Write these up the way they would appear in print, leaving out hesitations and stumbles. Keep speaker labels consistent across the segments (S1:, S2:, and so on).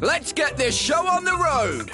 S1: Let's get this show on the road!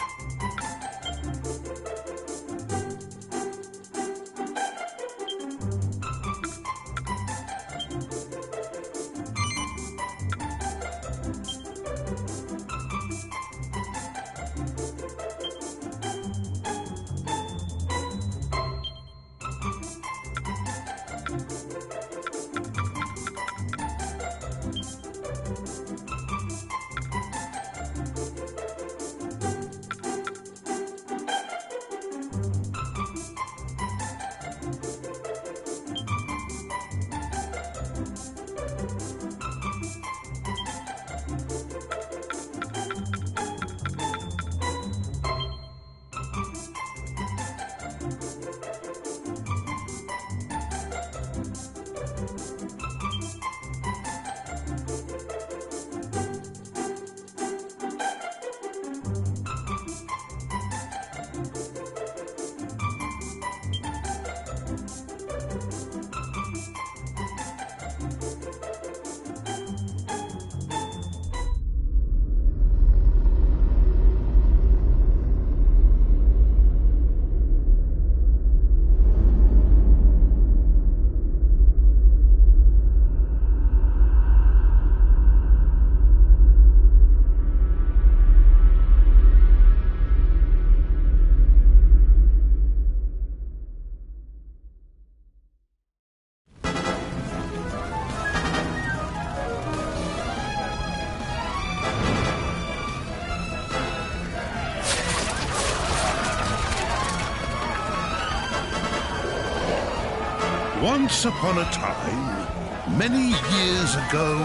S2: Once upon a time, many years ago,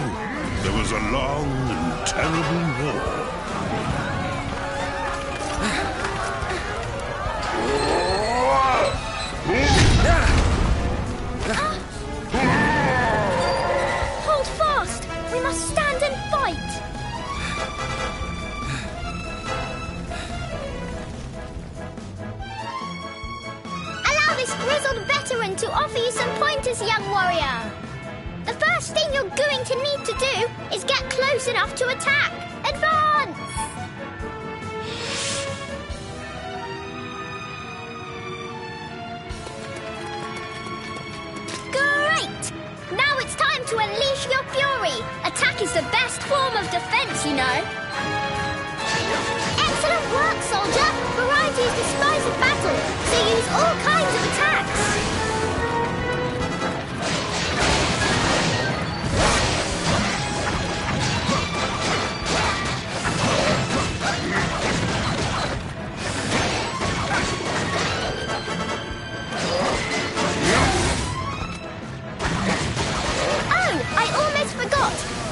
S2: there was a long and terrible war.
S3: Hold fast! We must stand and fight! Allow this grizzled veteran to offer you some pointers, young warrior. The first thing you're going to need to do is get close enough to attack. Advance! Great! Now it's time to unleash your fury. Attack is the best form of defense, you know. Excellent work, soldier! Variety is the spice of battle, so use all kinds of attacks.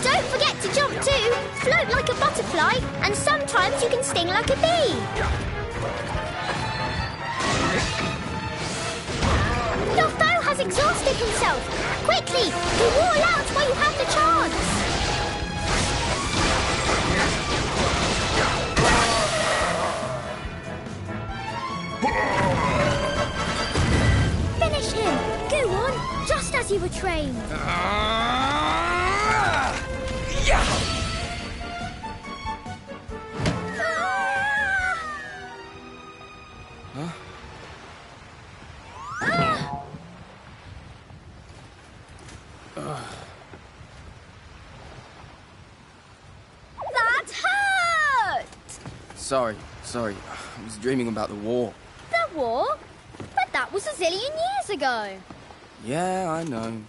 S3: Don't forget to jump too. Float like a butterfly, and sometimes you can sting like a bee. Your foe has exhausted himself. Quickly, go all out while you have the chance. Finish him. Go on, just as you were trained. That hurt!
S1: Sorry. I was dreaming about the war.
S3: The war? But that was a zillion years ago.
S1: Yeah, I know.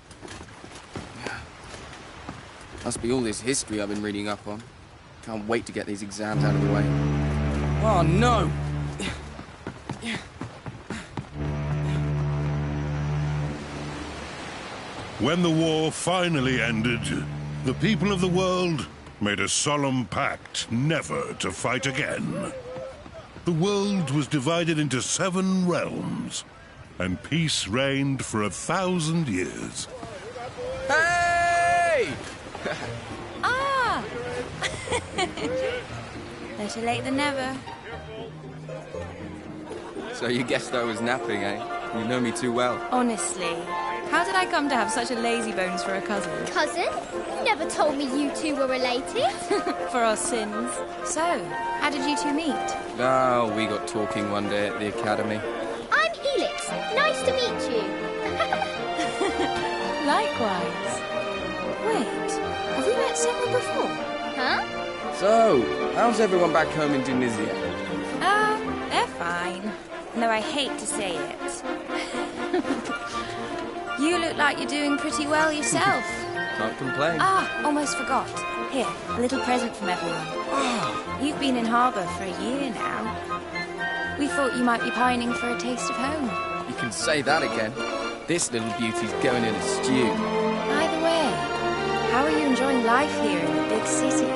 S1: Must be all this history I've been reading up on. Can't wait to get these exams out of the way. Oh, no!
S2: When the war finally ended, the people of the world made a solemn pact never to fight again. The world was divided into 7 realms, and peace reigned for 1,000 years.
S1: Hey!
S4: Ah! Better late than never.
S1: So you guessed I was napping, eh? You know me too well.
S4: Honestly, How did I come to have such a lazy bones for a cousin?
S3: Cousin? You never told me you two were related.
S4: For our sins. So, how did you two meet?
S1: Oh, we got talking one day at the academy.
S3: I'm Helix. Nice to meet you.
S4: Likewise. Wait, have we met several before?
S3: Huh?
S1: So, how's everyone back home in Tunisia?
S4: They're fine. Though I hate to say it. You look like you're doing pretty well yourself.
S1: Can't complain.
S4: Almost forgot. Here, a little present from everyone. You've been in harbour for a year now. We thought you might be pining for a taste of home.
S1: You can say that again. This little beauty's going in a stew.
S4: Either way, how are you enjoying life here in the big city?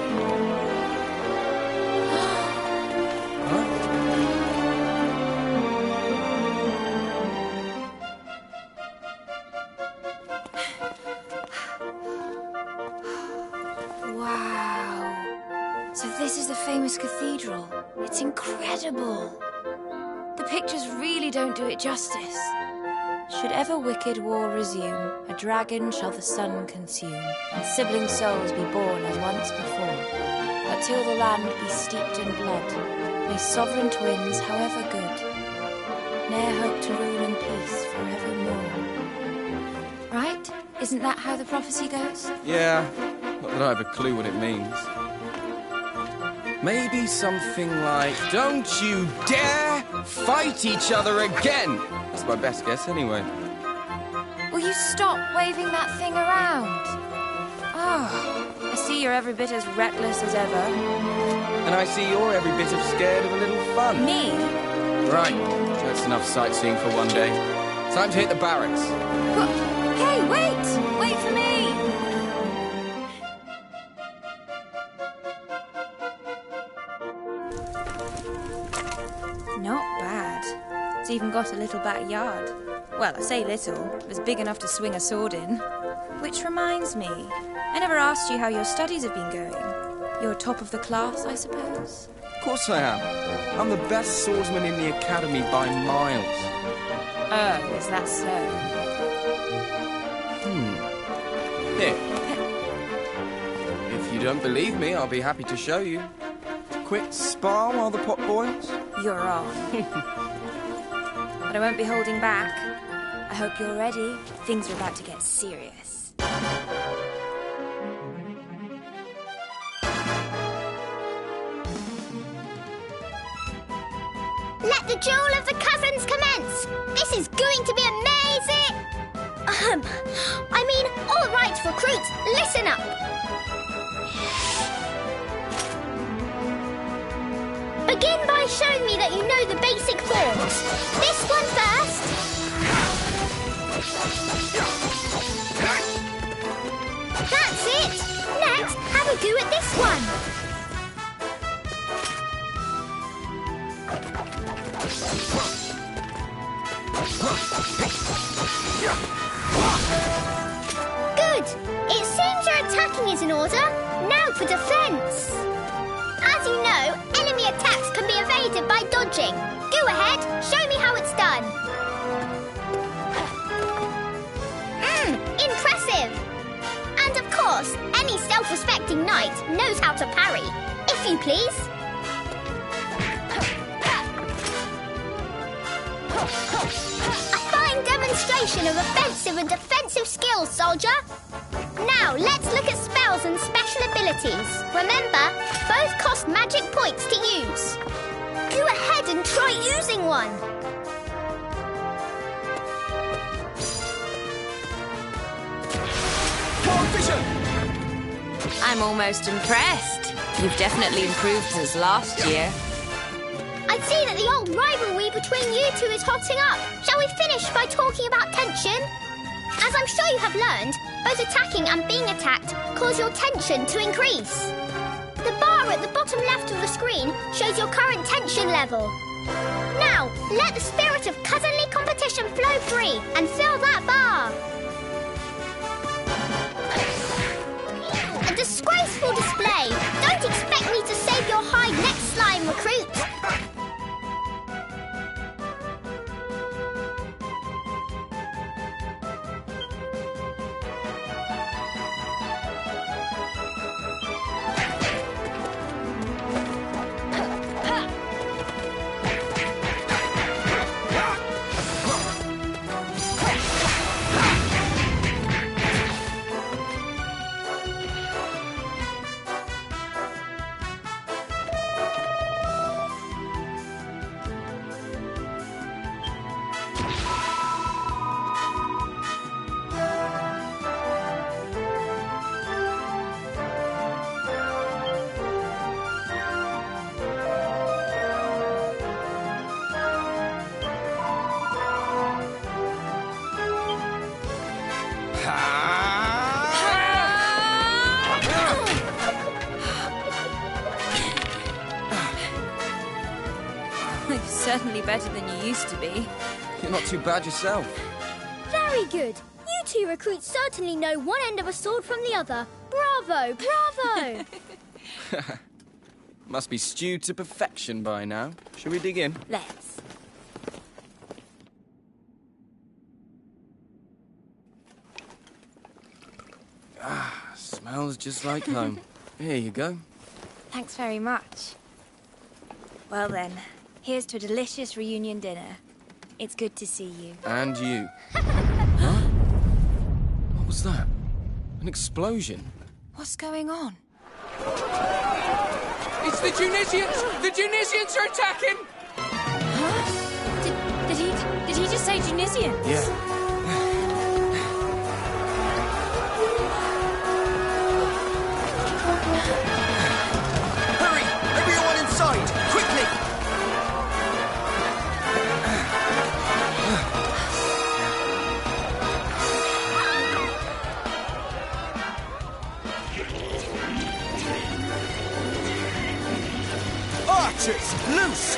S4: Wow. So this is the famous cathedral. It's incredible. The pictures really don't do it justice. Should ever wicked war resume, a dragon shall the sun consume, and sibling souls be born as once before. But till the land be steeped in blood, may sovereign twins, however good, ne'er hope to rule in peace forevermore. Right? Isn't that how the prophecy goes?
S1: Yeah, not that I have a clue what it means. Maybe something like, don't you dare fight each other again! That's my best guess anyway.
S4: Will you stop waving that thing around? I see you're every bit as reckless as ever.
S1: And I see you're every bit of scared of a little fun.
S4: Me?
S1: Right, that's enough sightseeing for one day. Time to hit the barracks.
S4: But, hey, wait! Wait for me! Not bad. It's even got a little backyard. Well, I say little. It was big enough to swing a sword in. Which reminds me, I never asked you how your studies have been going. You're top of the class, I suppose?
S1: Of course I am. I'm the best swordsman in the academy by miles.
S4: Oh, is that so?
S1: Here. If you don't believe me, I'll be happy to show you. Quick spar while the pot boils.
S4: You're on. But I won't be holding back. I hope you're ready. Things are about to get serious.
S3: Let the duel of the cousins commence. This is going to be amazing. I mean, all right, recruits, listen up. Begin by showing me that you know the basic forms. This one first. That's it. Next, have a go at this one. Good. It seems your attacking is in order. Now for defense. As you know, enemy attacks can be evaded by dodging. Go ahead, show me how it's done. Impressive. And of course, any self-respecting knight knows how to parry. If you please. A fine demonstration of offensive and defensive skills, soldier. Now, let's look at spells and special abilities. Remember, both cost magic points to use. Go ahead and try using one.
S4: I'm almost impressed. You've definitely improved since last year.
S3: I see that the old rivalry between you two is hotting up. Shall we finish by talking about tension? As I'm sure you have learned, both attacking and being attacked cause your tension to increase. The bar at the bottom left of the screen shows your current tension level. Now, let the spirit of cousinly competition flow free and fill that bar. A disgraceful display. Don't expect me to save your hide next slime, recruit.
S4: You're certainly better than you used to be.
S1: You're not too bad yourself.
S3: Very good. You two recruits certainly know one end of a sword from the other. Bravo, bravo!
S1: Must be stewed to perfection by now. Shall we dig in?
S4: Let's.
S1: Smells just like home. Here you go.
S4: Thanks very much. Well then, here's to a delicious reunion dinner. It's good to see you.
S1: And you. Huh? What was that? An explosion?
S4: What's going on?
S1: It's the Tunisians! The Tunisians are attacking!
S4: Huh? Did he just say Tunisians?
S1: Yeah.
S5: Hurry! Everyone inside! Quickly! Archers, loose!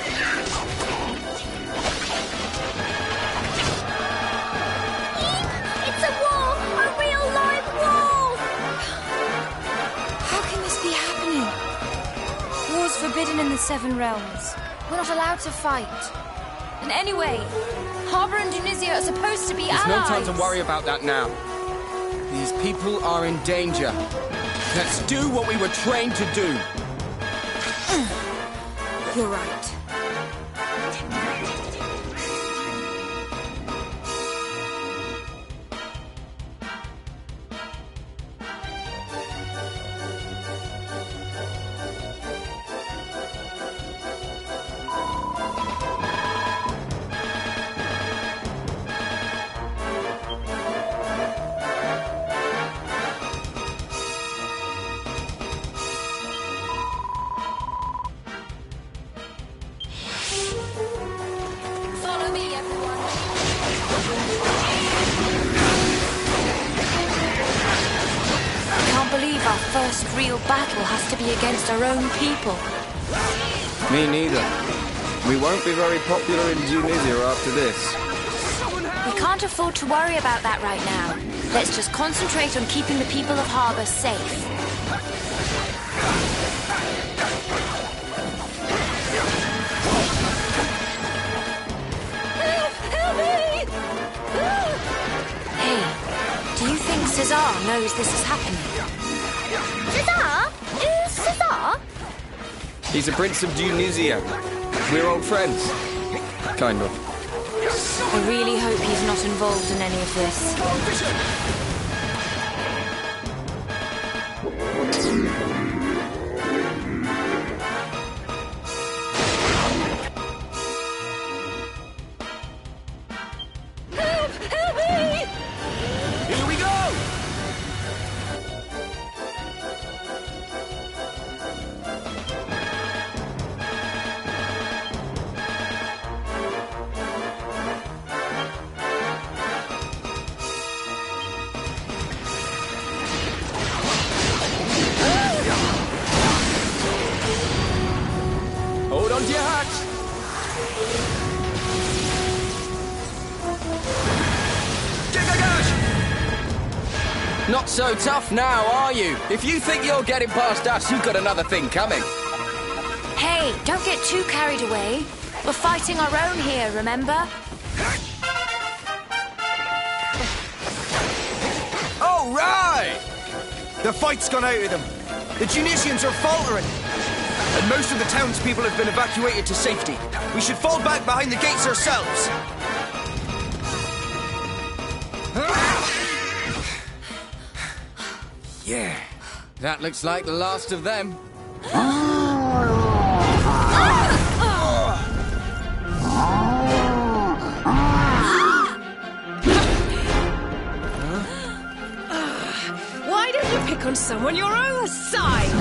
S3: It's a wall! A real live wall!
S4: How can this be happening? War's forbidden in the Seven Realms. We're not allowed to fight. And anyway, Harbour and Tunisia are supposed to be
S1: There's
S4: allies.
S1: no time to worry about that now. These people are in danger. Let's do what we were trained to do.
S4: You're right. Follow me, everyone. I can't believe our first real battle has to be against our own people.
S1: Me neither. We won't be very popular in Tunisia after this.
S4: We can't afford to worry about that right now. Let's just concentrate on keeping the people of Harbour safe. Help me! Hey, do you think Cesar knows this is happening?
S3: Cesar? Who's Cesar?
S1: He's a prince of Tunisia. We're old friends. Kind of.
S4: I really hope he's not involved in any of this. Help me!
S5: Here we go!
S1: Hold on to your hats. Not so tough now, are you? If you think you're getting past us, you've got another thing coming.
S4: Hey, don't get too carried away. We're fighting our own here, remember?
S5: All right! The fight's gone out of them. The Tunisians are faltering. And most of the townspeople have been evacuated to safety. We should fall back behind the gates ourselves.
S1: Yeah, that looks like the last of them.
S6: Why don't you pick on someone your own size?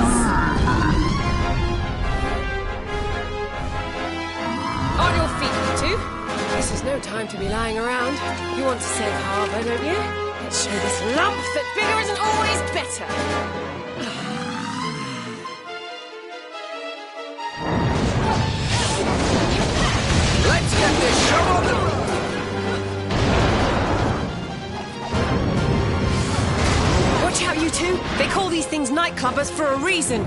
S6: On your feet, you two. This is no time to be lying around. You want to save Harbour, don't you? Let's show this lump that bigger isn't always better. clubbers for a reason.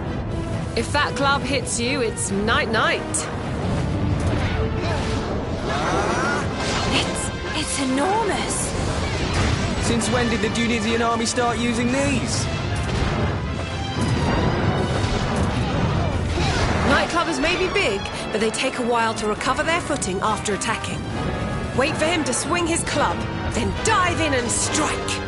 S6: If that club hits you, it's night-night.
S4: It's enormous.
S5: Since when did the Tunisian army start using these?
S6: Nightclubbers may be big, but they take a while to recover their footing after attacking. Wait for him to swing his club, then dive in and strike.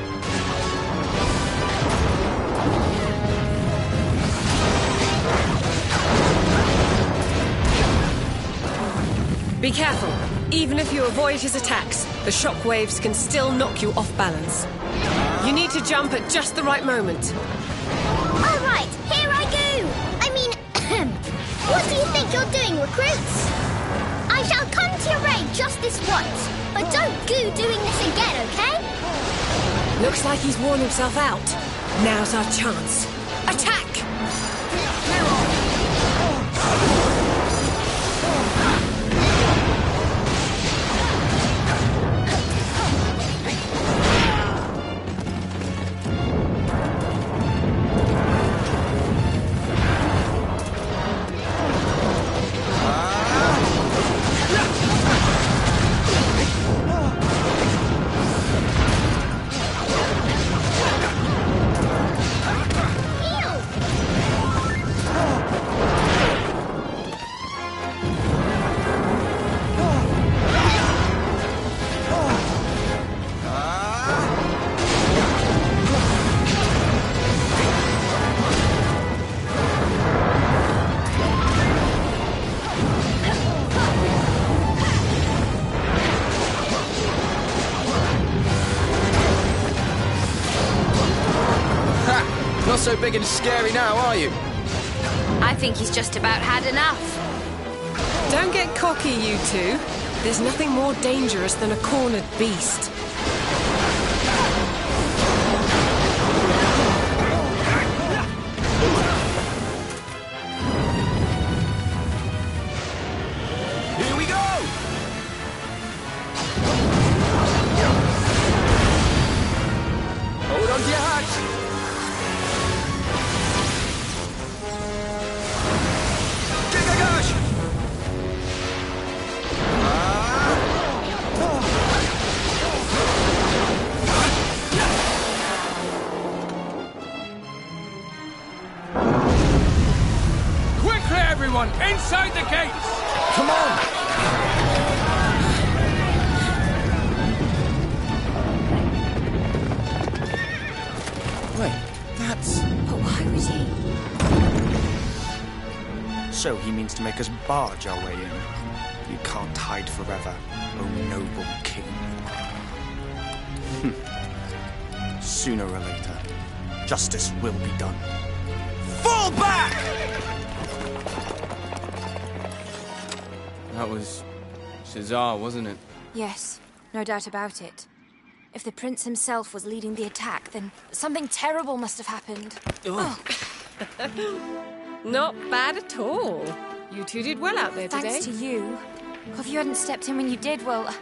S6: Be careful. Even if you avoid his attacks, the shockwaves can still knock you off balance. You need to jump at just the right moment.
S3: All right, here I go. I mean, what do you think you're doing, recruits? I shall come to your aid just this once, but don't go doing this again, okay?
S6: Looks like he's worn himself out. Now's our chance. Attack!
S1: Not so big and scary now, are you?
S4: I think he's just about had enough.
S6: Don't get cocky, you two. There's nothing more dangerous than a cornered beast.
S5: Here we go! Hold on to your hats!
S7: Everyone, inside the gates!
S5: Come on!
S1: Wait, that's...
S4: But why would he?
S5: So he means to make us barge our way in. You can't hide forever, O noble king. Sooner or later, justice will be done. Fall back!
S1: That was Shazar, wasn't it?
S4: Yes, no doubt about it. If the prince himself was leading the attack, then something terrible must have happened. Oh.
S6: Not bad at all. You two did well out there today.
S4: Thanks to you. If you hadn't stepped in when you did, well,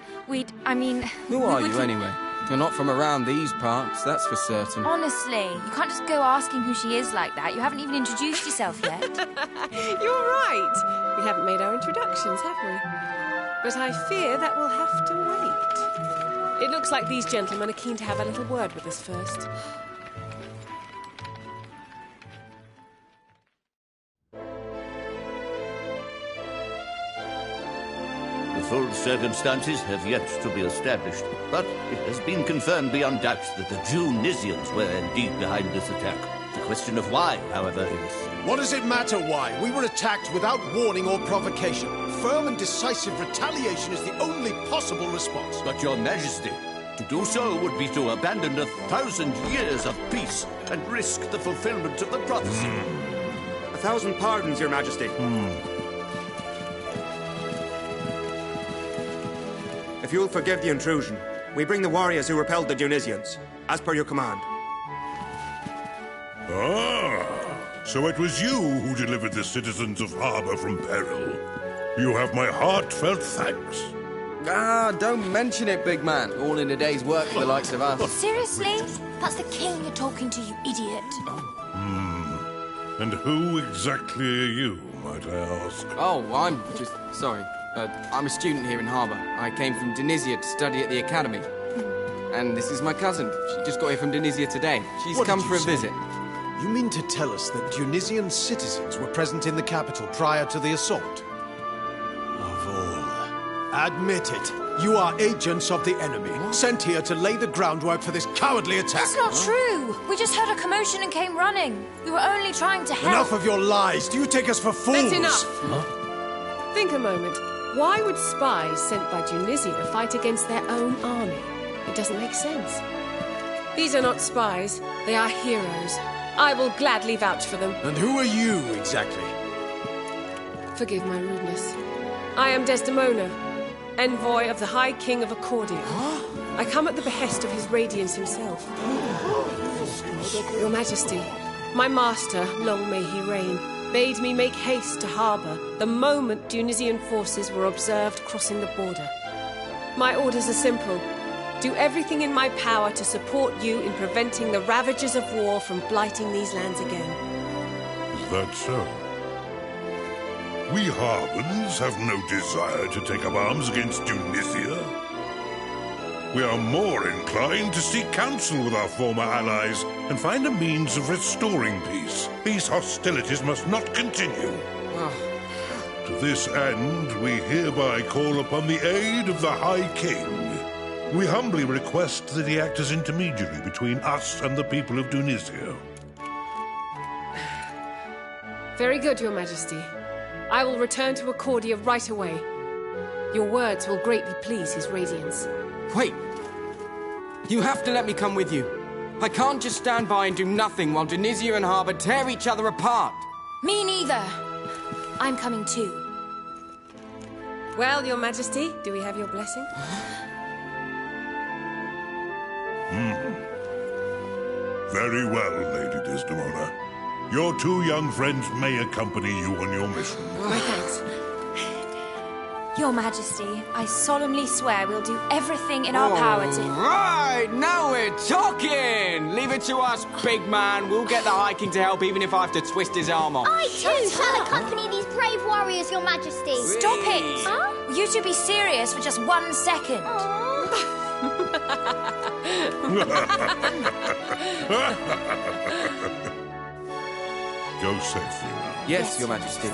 S4: I mean...
S1: Who are you, anyway? You're not from around these parts, that's for certain.
S4: Honestly, you can't just go asking who she is like that. You haven't even introduced yourself yet.
S6: You're right. We haven't made our introductions, have we? But I fear that will have to wait. It looks like these gentlemen are keen to have a little word with us first.
S8: The full circumstances have yet to be established, but it has been confirmed beyond doubt that the Tunisians were indeed behind this attack. The question of why, however, is...
S9: What does it matter why? We were attacked without warning or provocation. Firm and decisive retaliation is the only possible response.
S8: But, Your Majesty, to do so would be to abandon 1,000 years of peace and risk the fulfillment of the prophecy.
S10: 1,000 pardons, Your Majesty. If you'll forgive the intrusion, we bring the warriors who repelled the Tunisians, as per your command.
S2: Ah, so it was you who delivered the citizens of Harbour from peril. You have my heartfelt thanks.
S1: Ah, don't mention it, big man. All in a day's work for the likes of us.
S4: Seriously? That's the king you're talking to, you idiot.
S2: And who exactly are you, might I ask?
S1: Oh, I'm just... sorry. I'm a student here in Harbour. I came from Tunisia to study at the academy. And this is my cousin. She just got here from Tunisia today. She's
S9: What
S1: come
S9: did
S1: for
S9: you
S1: a
S9: say?
S1: visit.
S9: You mean to tell us that Tunisian citizens were present in the capital prior to the assault? Of all. Admit it. You are agents of the enemy, sent here to lay the groundwork for this cowardly attack.
S4: That's not true. We just heard a commotion and came running. We were only trying to help.
S9: Enough of your lies. Do you take us for fools?
S6: That's enough. Think a moment. Why would spies sent by Tunisia fight against their own army? It doesn't make sense. These are not spies. They are heroes. I will gladly vouch for them.
S9: And who are you, exactly?
S6: Forgive my rudeness. I am Desdemona, envoy of the High King of Accordia. I come at the behest of His Radiance himself. Your Majesty, my master, long may he reign, bade me make haste to harbour the moment Tunisian forces were observed crossing the border. My orders are simple. Do everything in my power to support you in preventing the ravages of war from blighting these lands again.
S2: Is that so? We Harbans have no desire to take up arms against Tunisia. We are more inclined to seek counsel with our former allies and find a means of restoring peace. These hostilities must not continue. To this end, we hereby call upon the aid of the High King. We humbly request that he act as intermediary between us and the people of Tunisia.
S6: Very good, Your Majesty. I will return to Accordia right away. Your words will greatly please His Radiance.
S1: Wait! You have to let me come with you. I can't just stand by and do nothing while Tunisia and Harbour tear each other apart.
S4: Me neither. I'm coming too.
S6: Well, Your Majesty, do we have your blessing?
S2: Very well, Lady Desdemona. Your two young friends may accompany you on your mission.
S6: My thanks.
S4: Your Majesty, I solemnly swear we'll do everything in our power to...
S1: Right, now we're talking! Leave it to us, big man. We'll get the High King to help even if I have to twist his arm off.
S3: I too shall accompany these brave warriors, Your Majesty.
S4: Stop it!
S3: Huh?
S4: You two be serious for just 1 second.
S2: Go safely now.
S1: Yes, Your Majesty.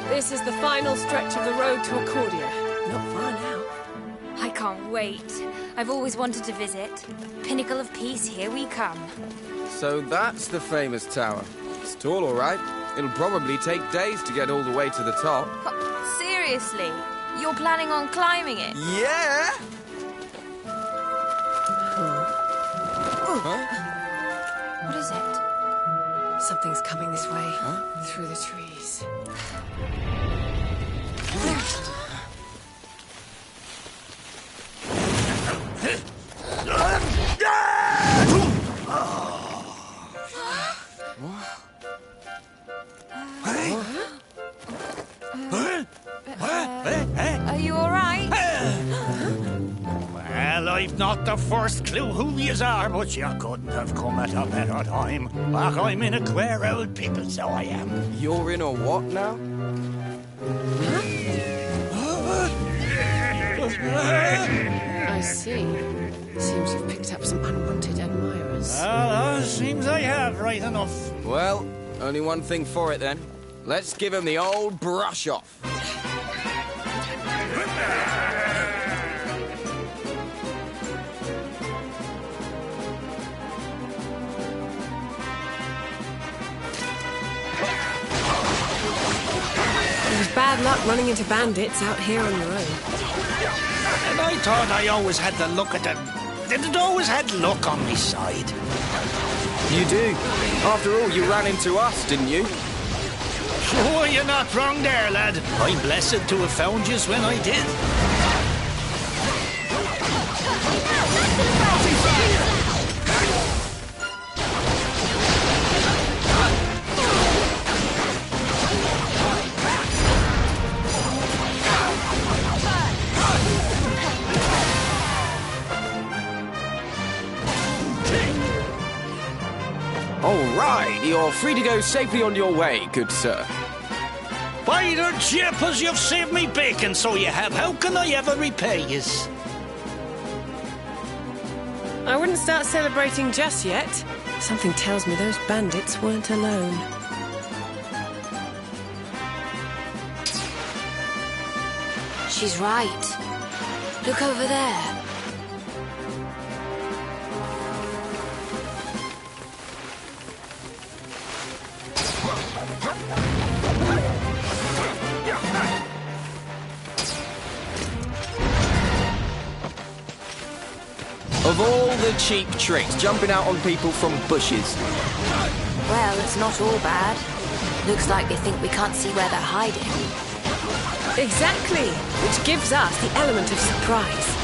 S6: This is the final stretch of the road to Accordia. Not far now.
S4: I can't wait. I've always wanted to visit. Pinnacle of Peace, here we come.
S1: So that's the famous tower. It's tall, all right. It'll probably take days to get all the way to the top.
S4: Seriously? You're planning on climbing it?
S5: Yeah!
S1: Huh?
S4: What is it?
S6: Something's coming this way. Huh? Through the trees.
S4: Are you all right?
S7: Well, I've not the first clue who yous are, but you couldn't have come at a better time. Ach, I'm in a queer old pickle, so I am.
S1: You're in a what now?
S6: I see. Seems you've picked up some unwanted admirers.
S7: Well, seems I have, right enough.
S1: Well, only one thing for it then. Let's give him the old brush off.
S6: It was bad luck running into bandits out here on your own.
S7: And I thought I always had to look at them. Didn't always had luck on me side.
S1: You do. After all, you ran into us, didn't you?
S7: Sure, you're not wrong there, lad. I'm blessed to have found yous when I did.
S1: All right, you're free to go safely on your way, good sir.
S7: By the jeepers, you've saved me bacon, so you have. How can I ever repay yous?
S6: I wouldn't start celebrating just yet. Something tells me those bandits weren't alone.
S4: She's right. Look over there.
S1: Of all the cheap tricks, jumping out on people from bushes.
S4: Well, it's not all bad. Looks like they think we can't see where they're hiding.
S6: Exactly, which gives us the element of surprise.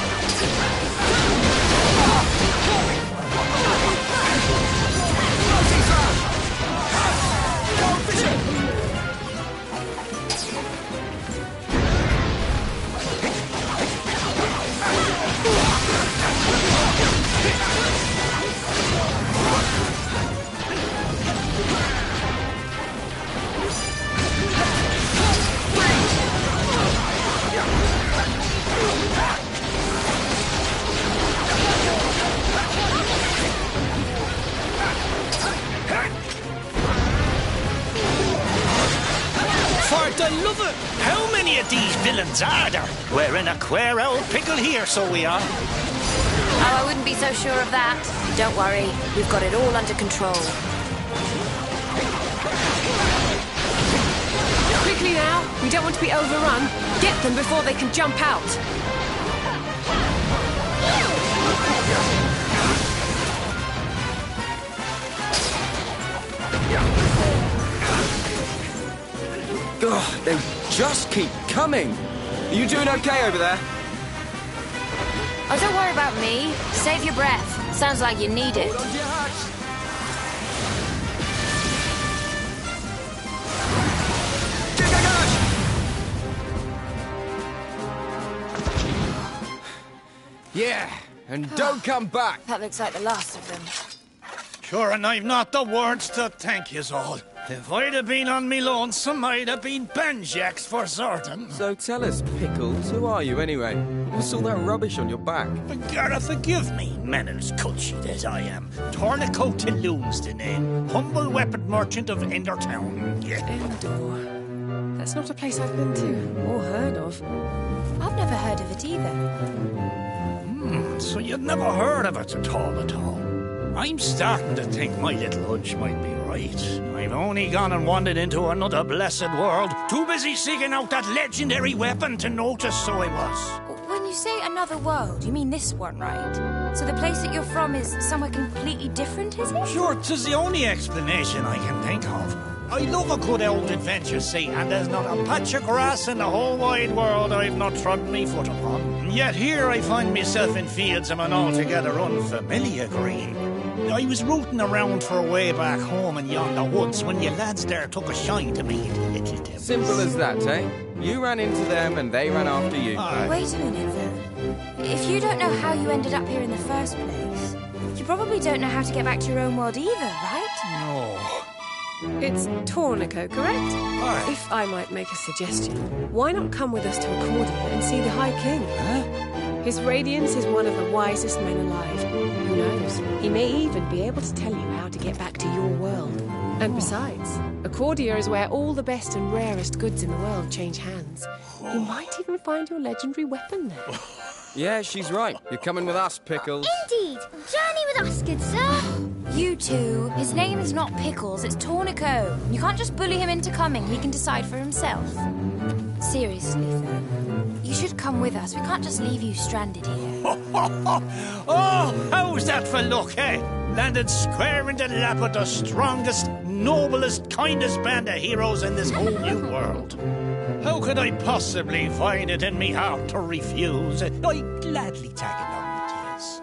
S7: For the love of... How many of these villains are there? We're in a queer old pickle here, so we are.
S4: Oh, I wouldn't be so sure of that. Don't worry, we've got it all under control.
S6: Quickly now, we don't want to be overrun. Get them before they can jump out.
S1: Ugh, they just keep coming. Are you doing okay over there?
S4: Oh, don't worry about me. Save your breath. Sounds like you need it.
S1: Yeah, and don't come back.
S4: That looks like the last of them.
S7: Sure, and I've not the words to thank yous all. If I'd have been on me lonesome, I'd have been banjacks for certain.
S1: So tell us, Pickles, who are you anyway? What's all that rubbish on your back?
S7: Gareth, forgive me, manners cultured as I am. Tornico Tilloon's the name. Humble weapon merchant of Endertown. Yeah.
S6: Endor. That's not a place I've been to, or heard of.
S4: I've never heard of it either.
S7: So you've never heard of it at all? I'm starting to think my little hunch might be right. I've only gone and wandered into another blessed world. Too busy seeking out that legendary weapon to notice, so I was.
S4: When you say another world, you mean this one, right? So the place that you're from is somewhere completely different, is it?
S7: Sure, 'tis the only explanation I can think of. I love a good old adventure, see, and there's not a patch of grass in the whole wide world I've not trodden me foot upon. And yet here I find myself in fields of an altogether unfamiliar green. I was rooting around for a way back home in yonder woods when you lads there took a shine to me, little devils.
S1: Simple as that, eh? You ran into them and they ran after you.
S4: Wait a minute, though. If you don't know how you ended up here in the first place, you probably don't know how to get back to your own world either, right?
S7: No.
S6: It's Tornico, correct?
S7: Aye.
S6: If I might make a suggestion, why not come with us to Accordia and see the High King?
S7: Huh?
S6: His radiance is one of the wisest men alive. Who knows? He may even be able to tell you how to get back to your world. And besides, Accordia is where all the best and rarest goods in the world change hands. You might even find your legendary weapon there.
S1: Yeah, she's right. You're coming with us, Pickles.
S3: Indeed. Journey with us, good sir.
S4: You two, his name is not Pickles, it's Tornico. You can't just bully him into coming, he can decide for himself. Seriously, though, you should come with us. We can't just leave you stranded here.
S7: Oh, how's that for luck, eh? Landed square in the lap of the strongest, noblest, kindest band of heroes in this whole new world. How could I possibly find it in me heart to refuse? I'd gladly tag along with yous.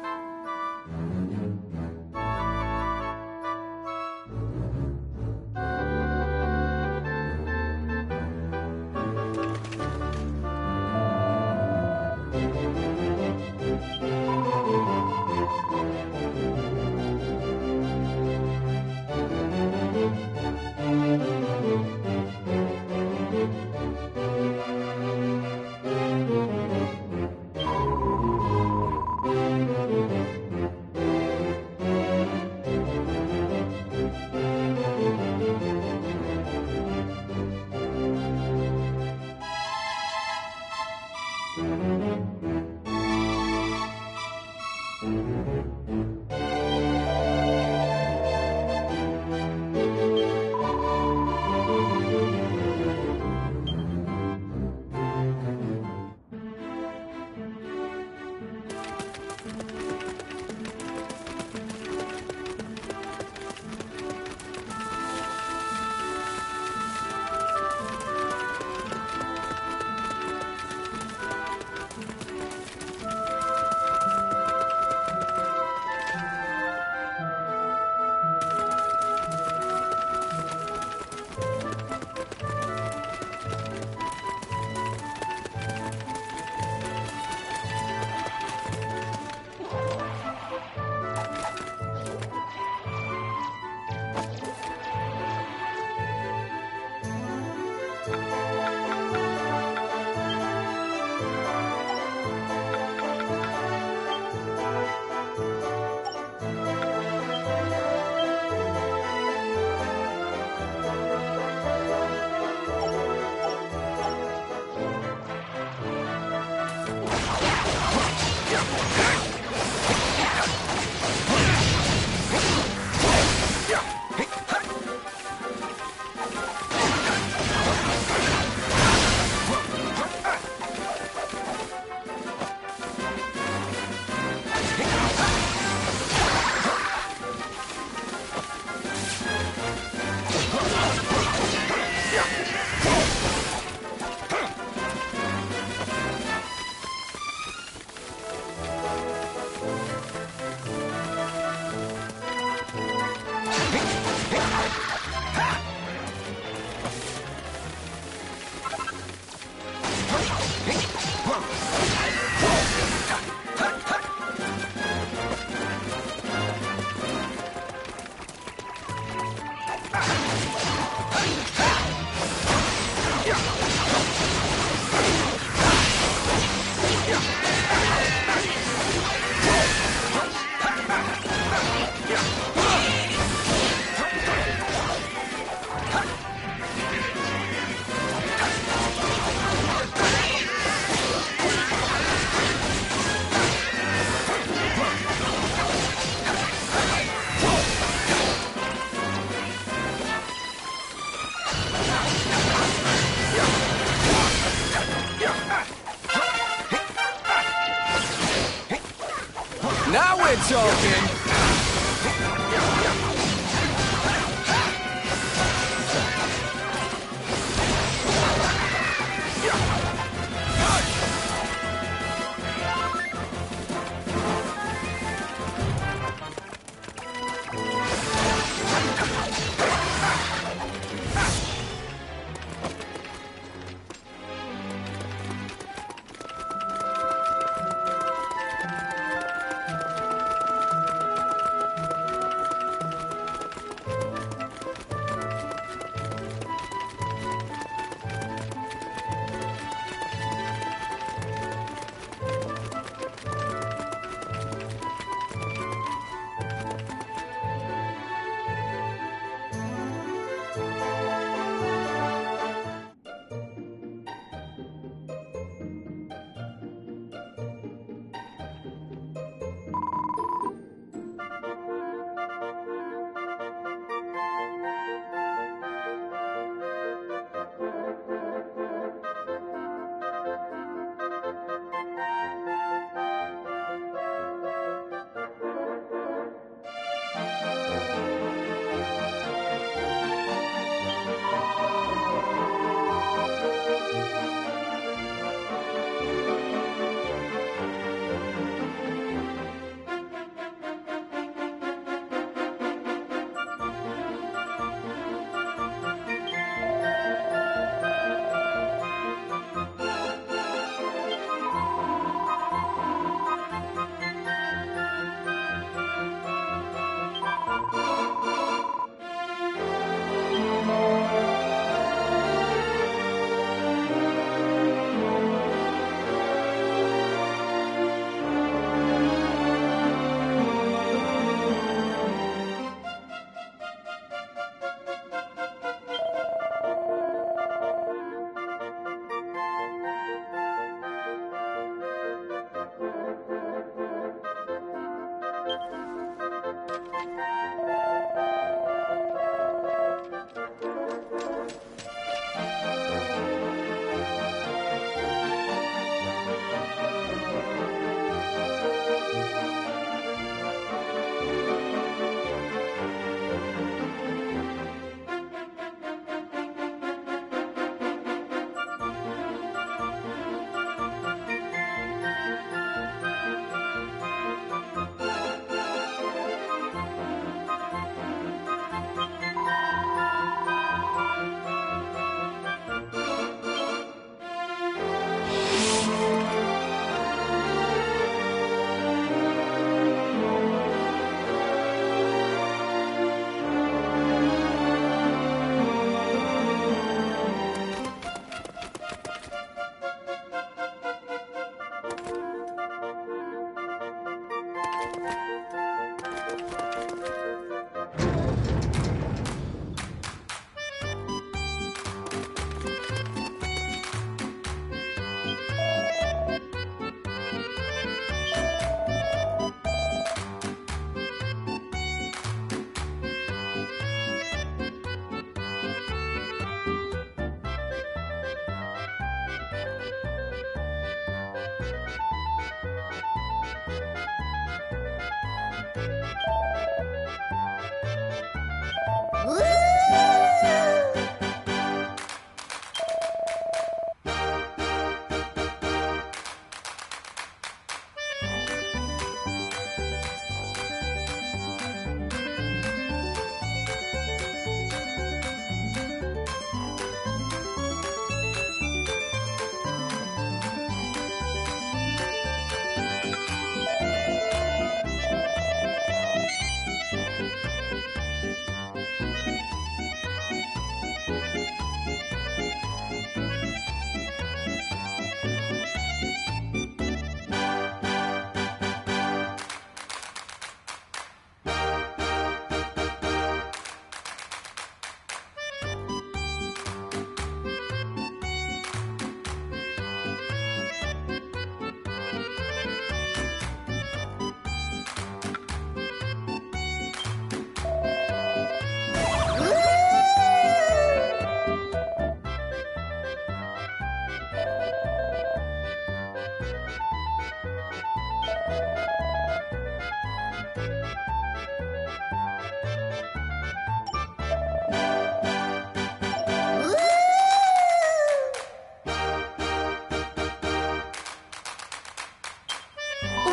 S1: Now we're talking!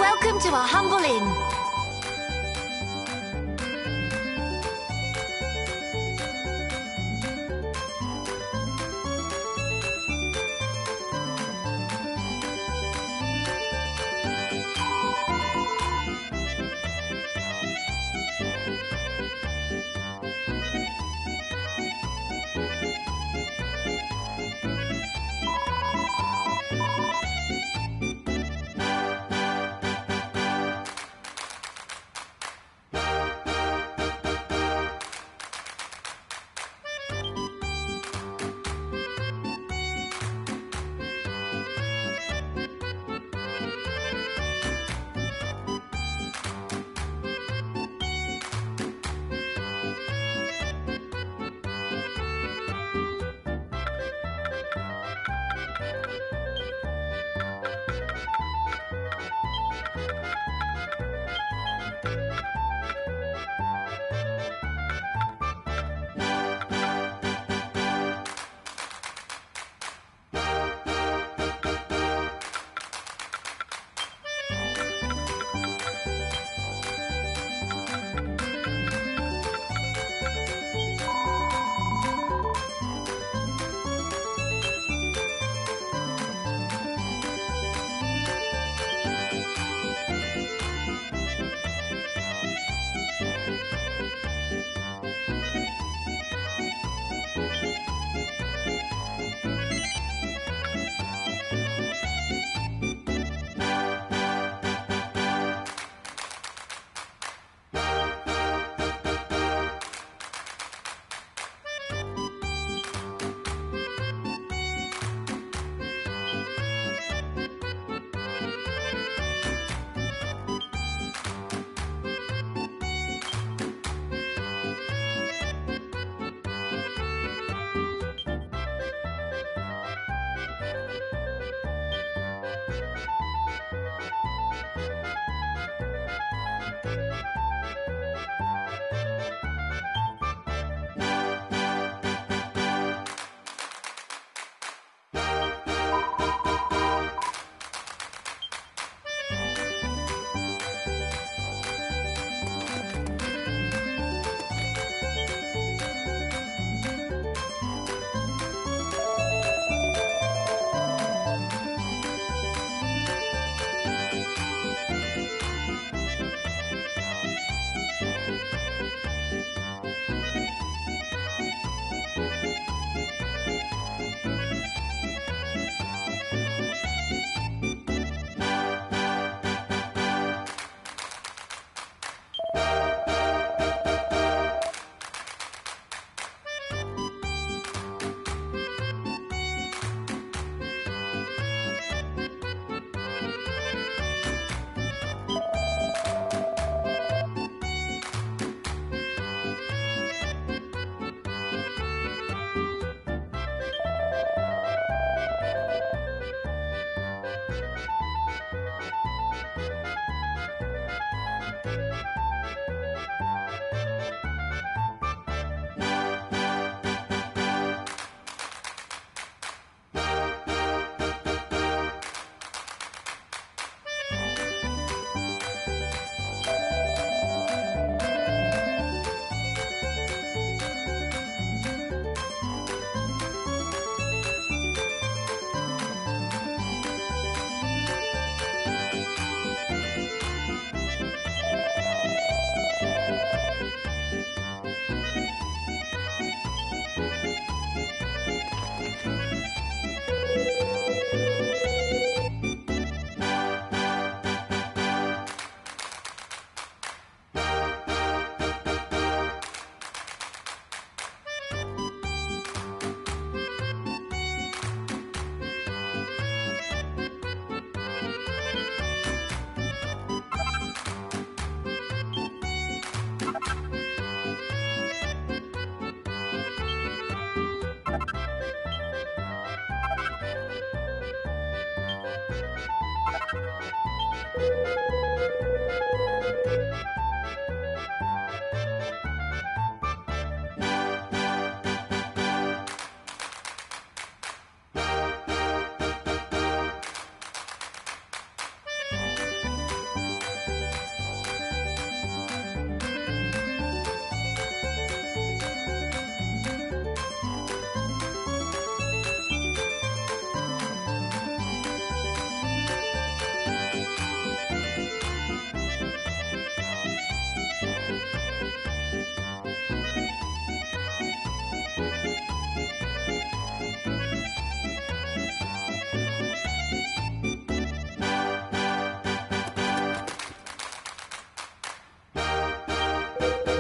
S4: Welcome to our humble inn.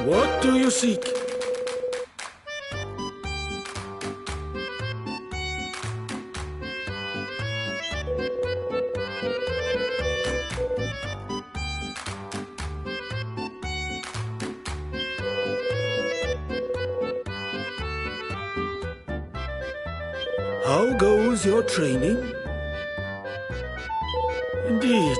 S11: What do you seek? How goes your training? Indeed.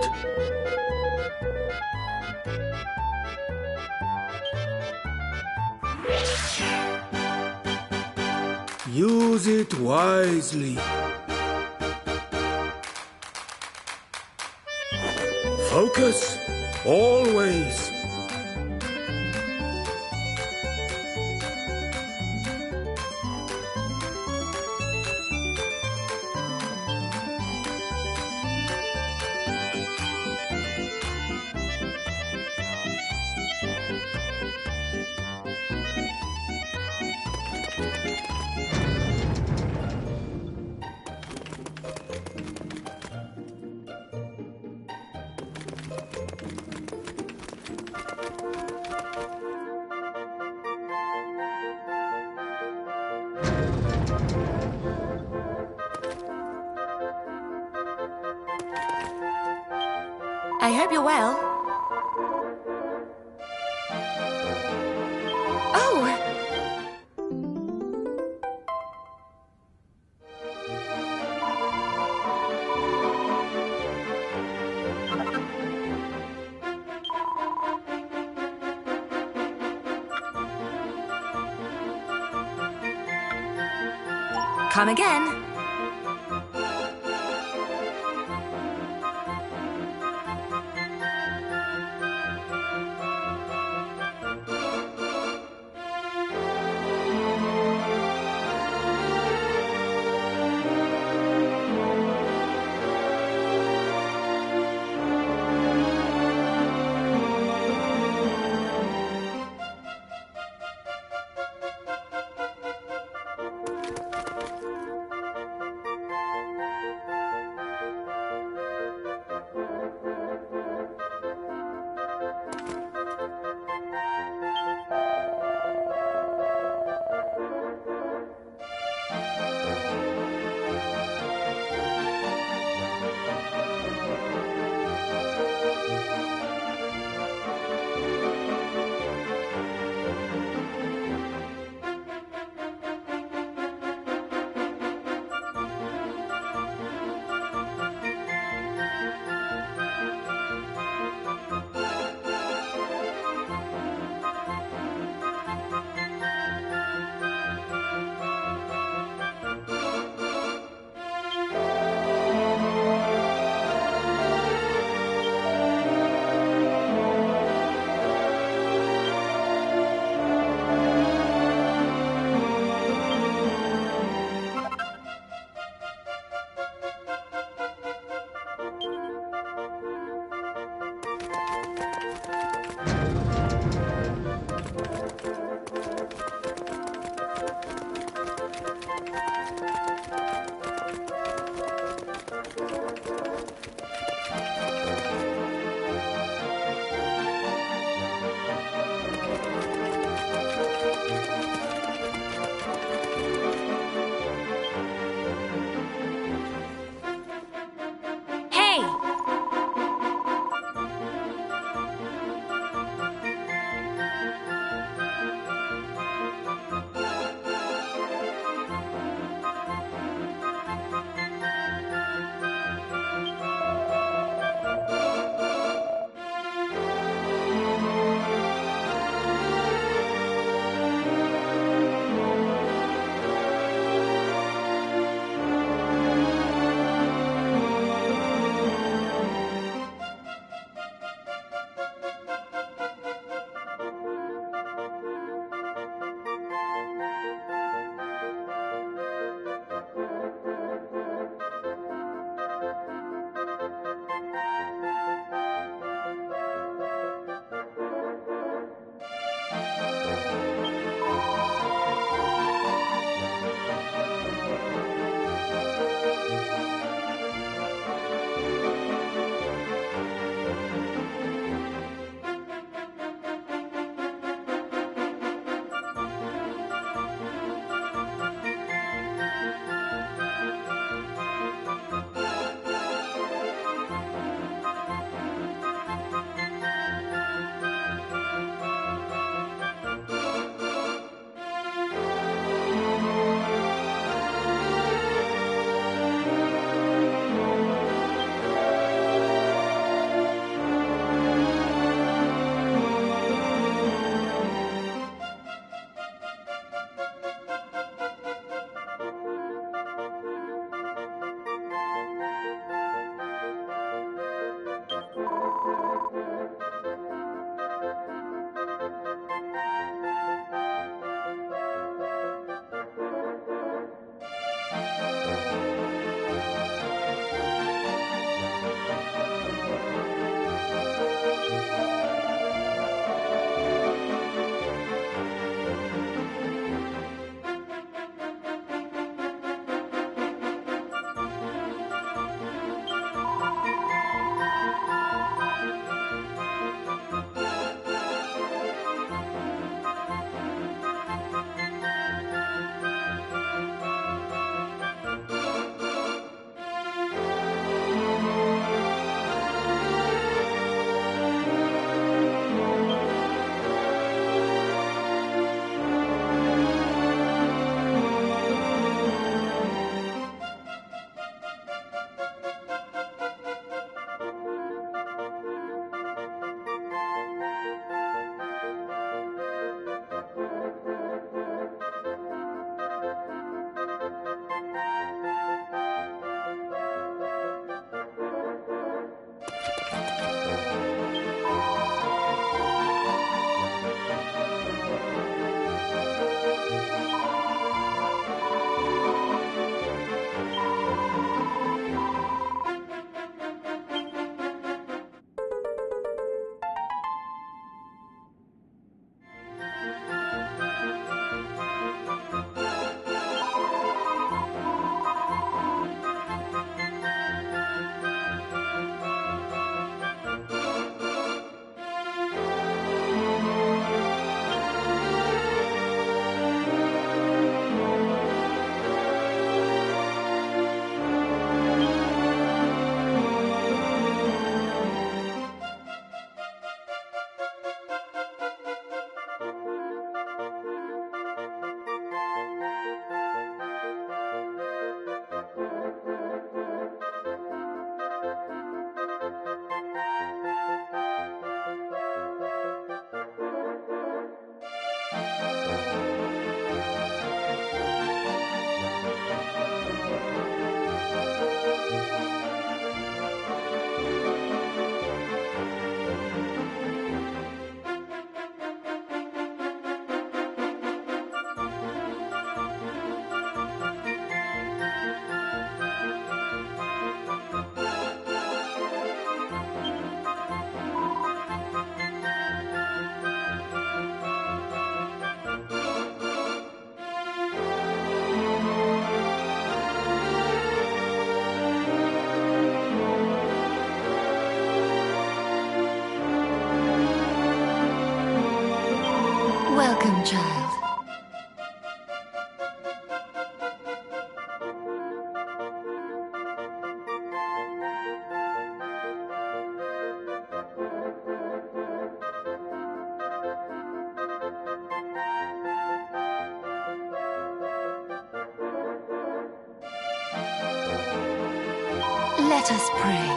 S11: Use it wisely. Focus, always.
S4: I hope you're well. Oh! Come again. child. Let us pray.